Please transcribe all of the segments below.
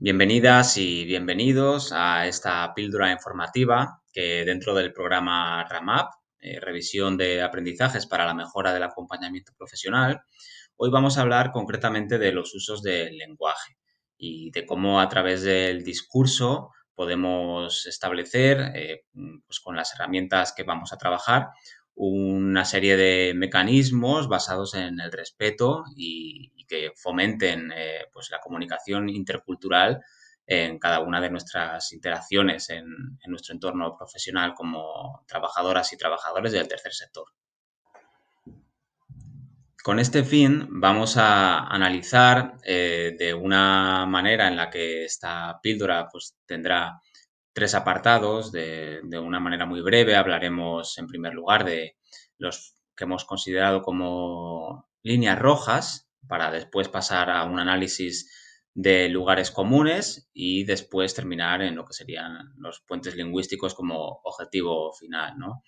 Bienvenidas y bienvenidos a esta píldora informativa que dentro del programa RAMAP, Revisión de Aprendizajes para la Mejora del Acompañamiento Profesional, hoy vamos a hablar concretamente de los usos del lenguaje y de cómo a través del discurso podemos establecer, pues con las herramientas que vamos a trabajar, una serie de mecanismos basados en el respeto y que fomenten pues la comunicación intercultural en cada una de nuestras interacciones en nuestro entorno profesional como trabajadoras y trabajadores del tercer sector. Con este fin vamos a analizar de una manera en la que esta píldora pues, tendrá tres apartados. De una manera muy breve hablaremos en primer lugar de los que hemos considerado como líneas rojas para después pasar a un análisis de lugares comunes y después terminar en lo que serían los puentes lingüísticos como objetivo final, ¿no?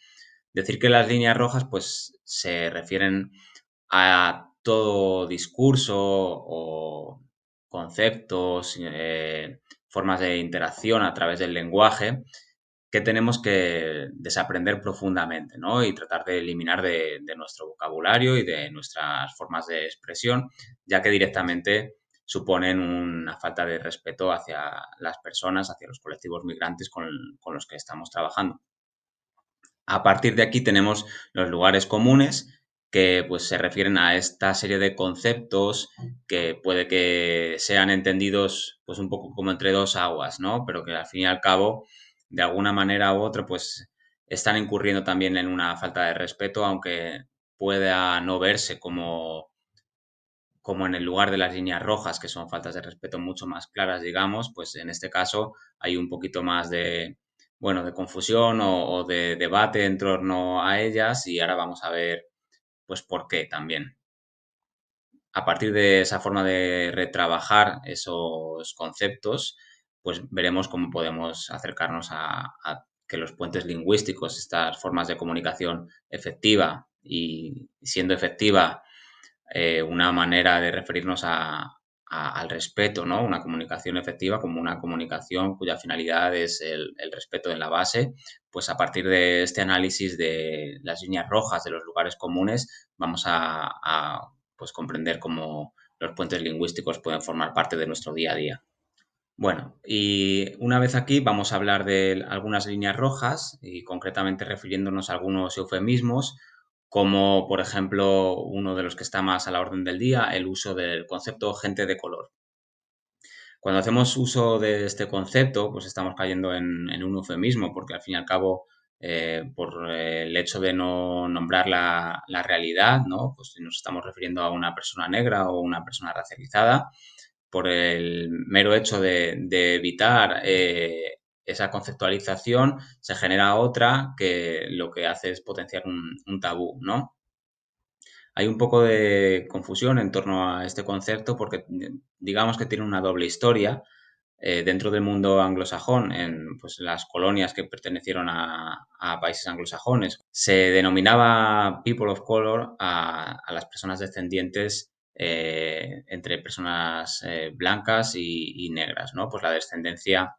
Decir que las líneas rojas pues se refieren a todo discurso o conceptos, formas de interacción a través del lenguaje que tenemos que desaprender profundamente, ¿no? Y tratar de eliminar de nuestro vocabulario y de nuestras formas de expresión, ya que directamente suponen una falta de respeto hacia las personas, hacia los colectivos migrantes con los que estamos trabajando. A partir de aquí tenemos los lugares comunes que pues, se refieren a esta serie de conceptos que puede que sean entendidos pues, un poco como entre dos aguas, ¿no? Pero que al fin y al cabo, de alguna manera u otra, pues están incurriendo también en una falta de respeto, aunque pueda no verse como en el lugar de las líneas rojas, que son faltas de respeto mucho más claras, digamos, pues en este caso hay un poquito más de, bueno, de confusión o de debate en torno a ellas y ahora vamos a ver, pues, por qué también. A partir de esa forma de retrabajar esos conceptos, pues veremos cómo podemos acercarnos a que los puentes lingüísticos, estas formas de comunicación efectiva y siendo efectiva una manera de referirnos al respeto, ¿no? Una comunicación efectiva como una comunicación cuya finalidad es el respeto en la base. Pues a partir de este análisis de las líneas rojas de los lugares comunes, vamos pues comprender cómo los puentes lingüísticos pueden formar parte de nuestro día a día. Bueno, y una vez aquí vamos a hablar de algunas líneas rojas y concretamente refiriéndonos a algunos eufemismos, como por ejemplo uno de los que está más a la orden del día, el uso del concepto gente de color. Cuando hacemos uso de este concepto, pues estamos cayendo en un eufemismo, porque al fin y al cabo, por el hecho de no nombrar la realidad, ¿no? Pues nos estamos refiriendo a una persona negra o una persona racializada, por el mero hecho de evitar esa conceptualización, se genera otra que lo que hace es potenciar un tabú, ¿no? Hay un poco de confusión en torno a este concepto porque digamos que tiene una doble historia. Dentro del mundo anglosajón, en pues, las colonias que pertenecieron a países anglosajones, se denominaba people of color a las personas descendientes entre personas blancas y negras, ¿no? Pues la descendencia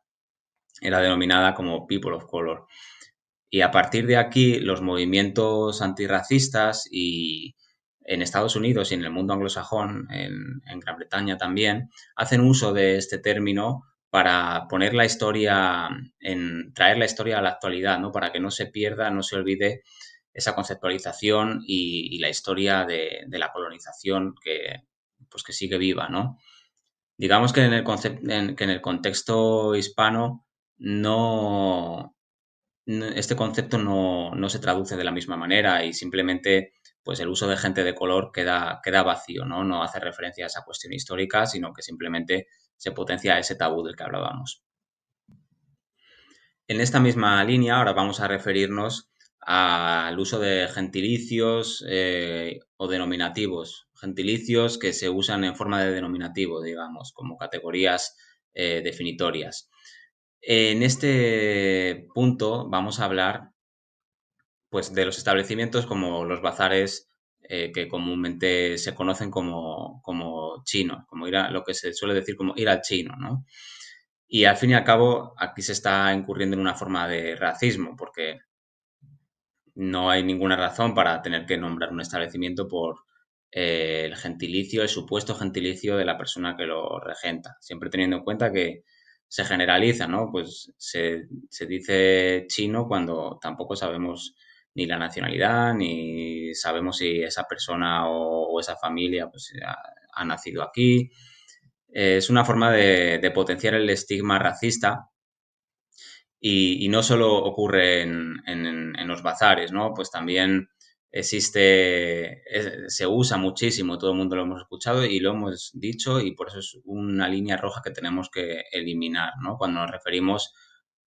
era denominada como people of color. Y a partir de aquí, los movimientos antirracistas y en Estados Unidos y en el mundo anglosajón, en Gran Bretaña también, hacen uso de este término para poner la historia, traer la historia a la actualidad, ¿no? Para que no se pierda, no se olvide esa conceptualización y la historia de la colonización pues que sigue viva, ¿no? Digamos que que en el contexto hispano no, este concepto no se traduce de la misma manera y simplemente pues el uso de gente de color queda vacío, ¿no? No hace referencia a esa cuestión histórica, sino que simplemente se potencia ese tabú del que hablábamos. En esta misma línea, ahora vamos a referirnos al uso de gentilicios o denominativos. Gentilicios que se usan en forma de denominativo, digamos, como categorías definitorias. En este punto vamos a hablar pues de los establecimientos como los bazares que comúnmente se conocen como chinos, como lo que se suele decir como ir al chino, ¿no? Y al fin y al cabo, aquí se está incurriendo en una forma de racismo, porque no hay ninguna razón para tener que nombrar un establecimiento por el gentilicio, el supuesto gentilicio de la persona que lo regenta, siempre teniendo en cuenta que se generaliza, ¿no? Pues se dice chino cuando tampoco sabemos ni la nacionalidad, ni sabemos si esa persona o esa familia pues, ha nacido aquí. Es una forma de potenciar el estigma racista y no solo ocurre en los bazares, ¿no? Pues también se usa muchísimo, todo el mundo lo hemos escuchado y lo hemos dicho y por eso es una línea roja que tenemos que eliminar, ¿no? Cuando nos referimos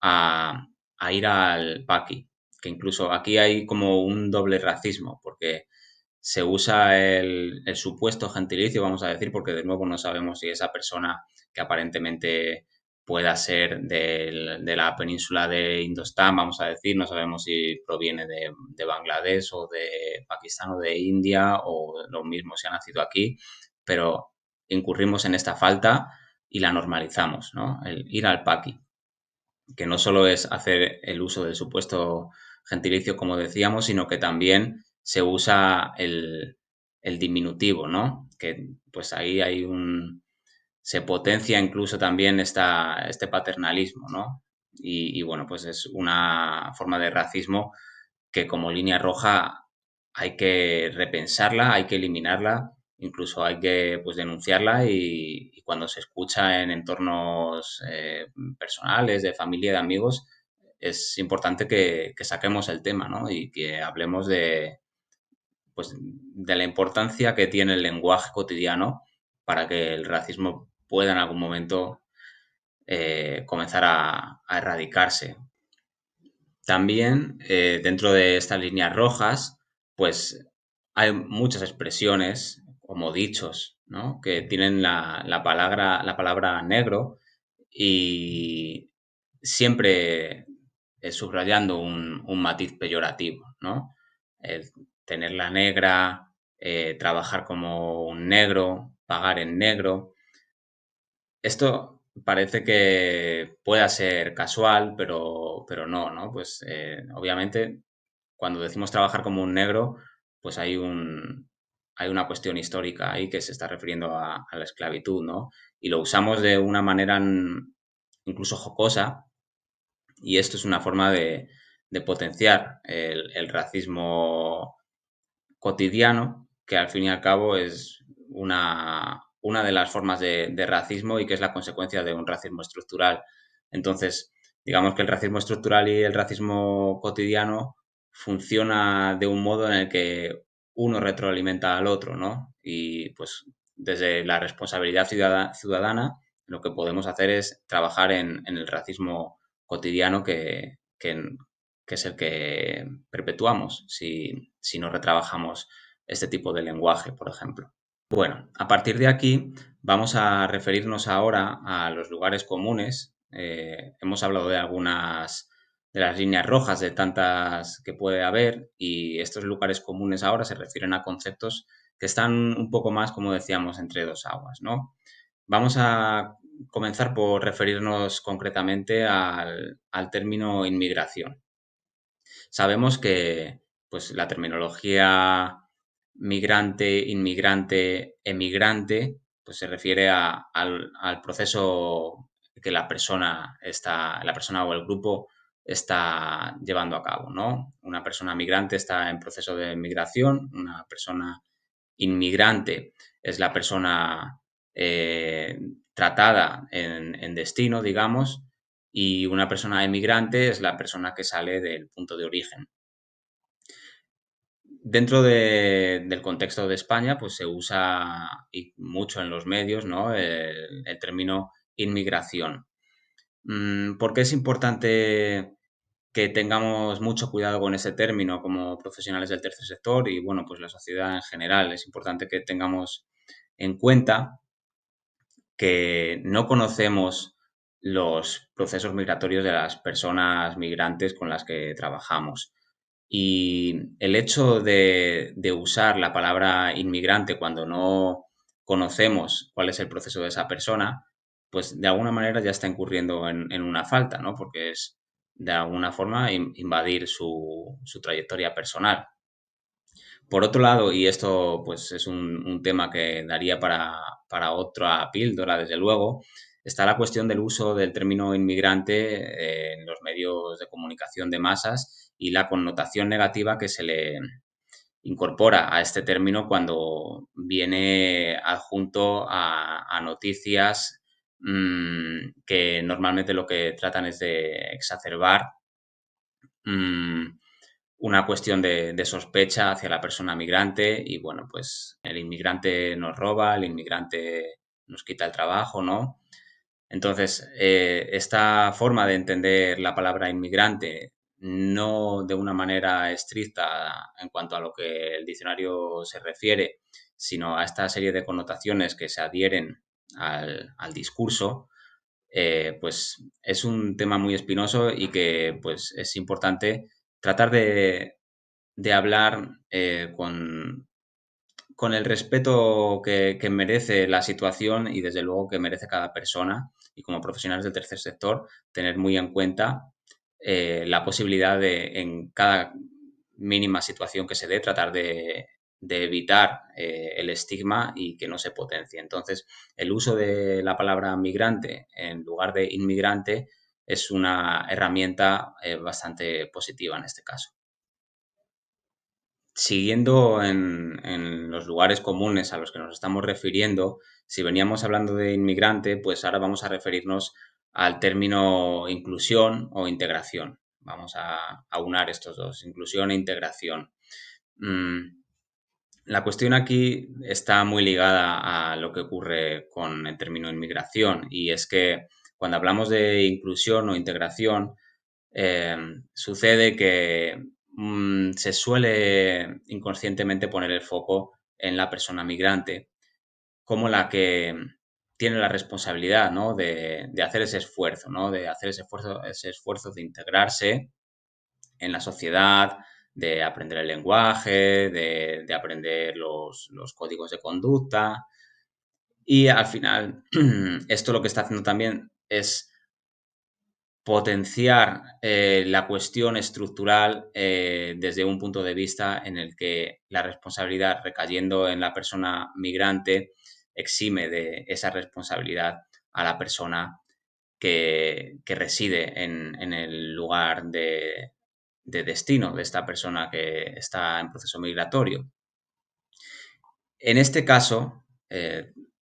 a, a ir al paqui, que incluso aquí hay como un doble racismo, porque se usa el supuesto gentilicio, vamos a decir, porque de nuevo no sabemos si esa persona que aparentemente pueda ser de la península de Indostán, vamos a decir, no sabemos si proviene de Bangladesh o de Pakistán o de India o lo mismo si ha nacido aquí, pero incurrimos en esta falta y la normalizamos, ¿no? El ir al paqui, que no solo es hacer el uso del supuesto gentilicio, como decíamos, sino que también se usa el diminutivo, ¿no? Que pues ahí se potencia incluso también este paternalismo, ¿no? Y bueno, pues es una forma de racismo que como línea roja hay que repensarla, hay que eliminarla, incluso hay que pues denunciarla y cuando se escucha en entornos personales, de familia, de amigos, es importante que saquemos el tema, ¿no? Y que hablemos pues, de la importancia que tiene el lenguaje cotidiano para que el racismo pueda en algún momento comenzar a erradicarse. También dentro de estas líneas rojas, pues hay muchas expresiones como dichos, ¿no? Que tienen la palabra negro y siempre subrayando un matiz peyorativo, ¿no? El tenerla negra, trabajar como un negro, pagar en negro. Esto parece que pueda ser casual, pero no, ¿no? Pues obviamente cuando decimos trabajar como un negro, pues hay una cuestión histórica ahí que se está refiriendo a la esclavitud, ¿no? Y lo usamos de una manera incluso jocosa y esto es una forma de potenciar el racismo cotidiano, que al fin y al cabo es una de las formas de racismo y que es la consecuencia de un racismo estructural. Entonces, digamos que el racismo estructural y el racismo cotidiano funciona de un modo en el que uno retroalimenta al otro, ¿no? Y pues desde la responsabilidad ciudadana, lo que podemos hacer es trabajar en el racismo cotidiano que es el que perpetuamos si no retrabajamos este tipo de lenguaje, por ejemplo. Bueno, a partir de aquí vamos a referirnos ahora a los lugares comunes. Hemos hablado de algunas de las líneas rojas, de tantas que puede haber, y estos lugares comunes ahora se refieren a conceptos que están un poco más, como decíamos, entre dos aguas, ¿no? Vamos a comenzar por referirnos concretamente al término inmigración. Sabemos que pues, la terminología migrante, inmigrante, emigrante, pues se refiere al proceso que la persona o el grupo está llevando a cabo, ¿no? Una persona migrante está en proceso de migración, una persona inmigrante es la persona eh, tratada en destino, digamos, y una persona emigrante es la persona que sale del punto de origen. Dentro del contexto de España, pues se usa mucho en los medios, ¿no? El término inmigración. ¿Por qué es importante que tengamos mucho cuidado con ese término como profesionales del tercer sector y, bueno, pues la sociedad en general? Es importante que tengamos en cuenta que no conocemos los procesos migratorios de las personas migrantes con las que trabajamos. Y el hecho de usar la palabra inmigrante cuando no conocemos cuál es el proceso de esa persona, pues de alguna manera ya está incurriendo en una falta, ¿no? Porque es de alguna forma invadir su trayectoria personal. Por otro lado, y esto pues es un tema que daría para otra píldora, desde luego, está la cuestión del uso del término inmigrante en los medios de comunicación de masas y la connotación negativa que se le incorpora a este término cuando viene adjunto a noticias que normalmente lo que tratan es de exacerbar mm, una cuestión de sospecha hacia la persona migrante y bueno, pues el inmigrante nos roba, el inmigrante nos quita el trabajo, ¿no? Entonces, esta forma de entender la palabra inmigrante, no de una manera estricta en cuanto a lo que el diccionario se refiere, sino a esta serie de connotaciones que se adhieren al discurso, pues es un tema muy espinoso y que pues es importante tratar de hablar con el respeto que merece la situación y desde luego que merece cada persona y como profesionales del tercer sector tener muy en cuenta la posibilidad de en cada mínima situación que se dé tratar de evitar el estigma y que no se potencie. Entonces, el uso de la palabra migrante en lugar de inmigrante es una herramienta bastante positiva en este caso. Siguiendo en los lugares comunes a los que nos estamos refiriendo, si veníamos hablando de inmigrante, pues ahora vamos a referirnos al término inclusión o integración. Vamos a aunar estos dos, inclusión e integración. Mm, la cuestión aquí está muy ligada a lo que ocurre con el término inmigración y es que cuando hablamos de inclusión o integración, eh, sucede que se suele inconscientemente poner el foco en la persona migrante como la que tiene la responsabilidad, ¿no? de hacer ese esfuerzo, ¿no? De hacer ese esfuerzo de integrarse en la sociedad, de aprender el lenguaje, de aprender los códigos de conducta. Y al final, esto lo que está haciendo también es potenciar la cuestión estructural desde un punto de vista en el que la responsabilidad recayendo en la persona migrante exime de esa responsabilidad a la persona que reside en el lugar de destino de esta persona que está en proceso migratorio. En este caso,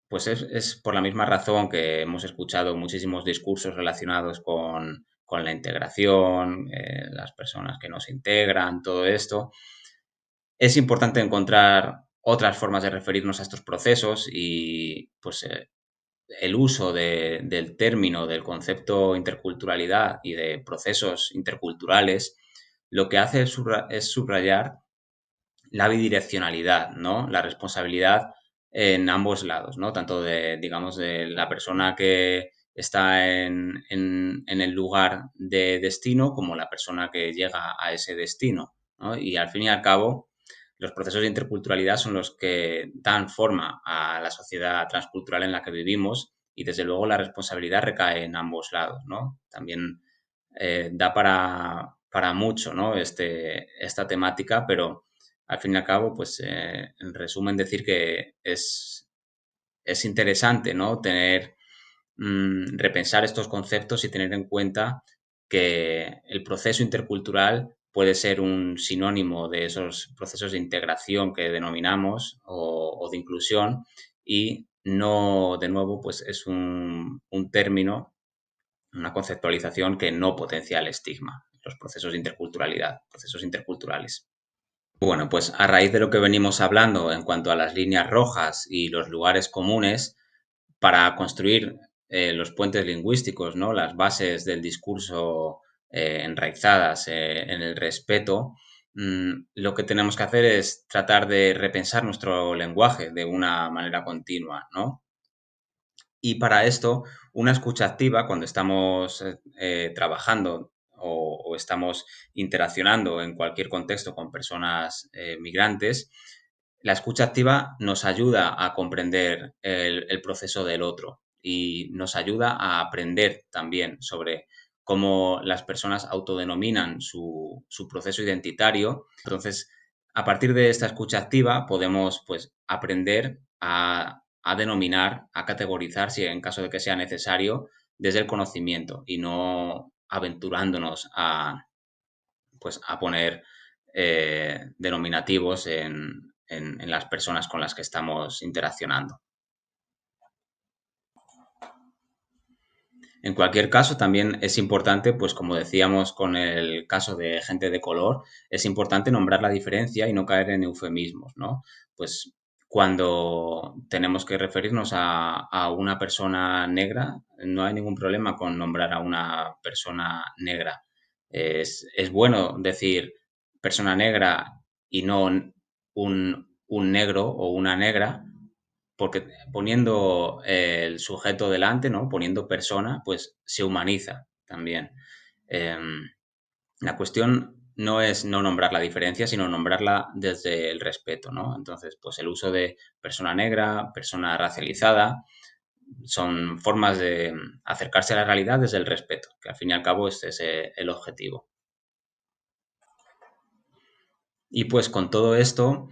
pues es por la misma razón que hemos escuchado muchísimos discursos relacionados con la integración, las personas que nos integran, todo esto. Es importante encontrar otras formas de referirnos a estos procesos y pues el uso del término, del concepto interculturalidad y de procesos interculturales, lo que hace es subrayar la bidireccionalidad, ¿no? La responsabilidad en ambos lados, ¿no? Tanto de, digamos, de la persona que está en el lugar de destino como la persona que llega a ese destino, ¿no? Y al fin y al cabo, los procesos de interculturalidad son los que dan forma a la sociedad transcultural en la que vivimos y desde luego la responsabilidad recae en ambos lados, ¿no? También da para mucho, ¿no? Esta temática, pero al fin y al cabo, pues en resumen decir que es interesante, ¿no? Repensar estos conceptos y tener en cuenta que el proceso intercultural puede ser un sinónimo de esos procesos de integración que denominamos o de inclusión y no, de nuevo, pues es un término, una conceptualización que no potencia el estigma, los procesos de interculturalidad, procesos interculturales. Bueno, pues a raíz de lo que venimos hablando en cuanto a las líneas rojas y los lugares comunes, para construir los puentes lingüísticos, ¿no? Las bases del discurso enraizadas en el respeto, lo que tenemos que hacer es tratar de repensar nuestro lenguaje de una manera continua, ¿no? Y para esto, una escucha activa, cuando estamos trabajando o estamos interaccionando en cualquier contexto con personas migrantes, la escucha activa nos ayuda a comprender el proceso del otro y nos ayuda a aprender también sobre cómo las personas autodenominan su proceso identitario. Entonces, a partir de esta escucha activa podemos pues, aprender a denominar, a categorizar, si en caso de que sea necesario, desde el conocimiento y no aventurándonos pues, a poner denominativos en las personas con las que estamos interaccionando. En cualquier caso, también es importante, pues como decíamos con el caso de gente de color, es importante nombrar la diferencia y no caer en eufemismos, ¿no? Pues cuando tenemos que referirnos a una persona negra, no hay ningún problema con nombrar a una persona negra. Es bueno decir persona negra y no un negro o una negra, porque poniendo el sujeto delante, ¿no? Poniendo persona, pues se humaniza también. Em, la cuestión no es no nombrar la diferencia, sino nombrarla desde el respeto, ¿no? Entonces, pues el uso de persona negra, persona racializada, son formas de acercarse a la realidad desde el respeto, que al fin y al cabo este es el objetivo. Y pues con todo esto,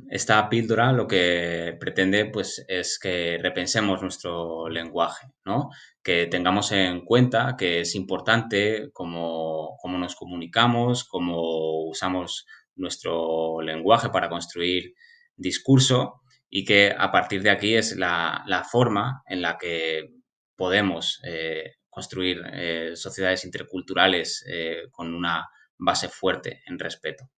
esta píldora lo que pretende pues es que repensemos nuestro lenguaje, ¿no? Que tengamos en cuenta que es importante cómo nos comunicamos, cómo usamos nuestro lenguaje para construir discurso y que a partir de aquí es la forma en la que podemos construir sociedades interculturales con una base fuerte en respeto.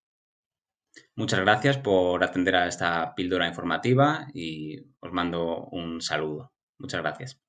Muchas gracias por atender a esta píldora informativa y os mando un saludo. Muchas gracias.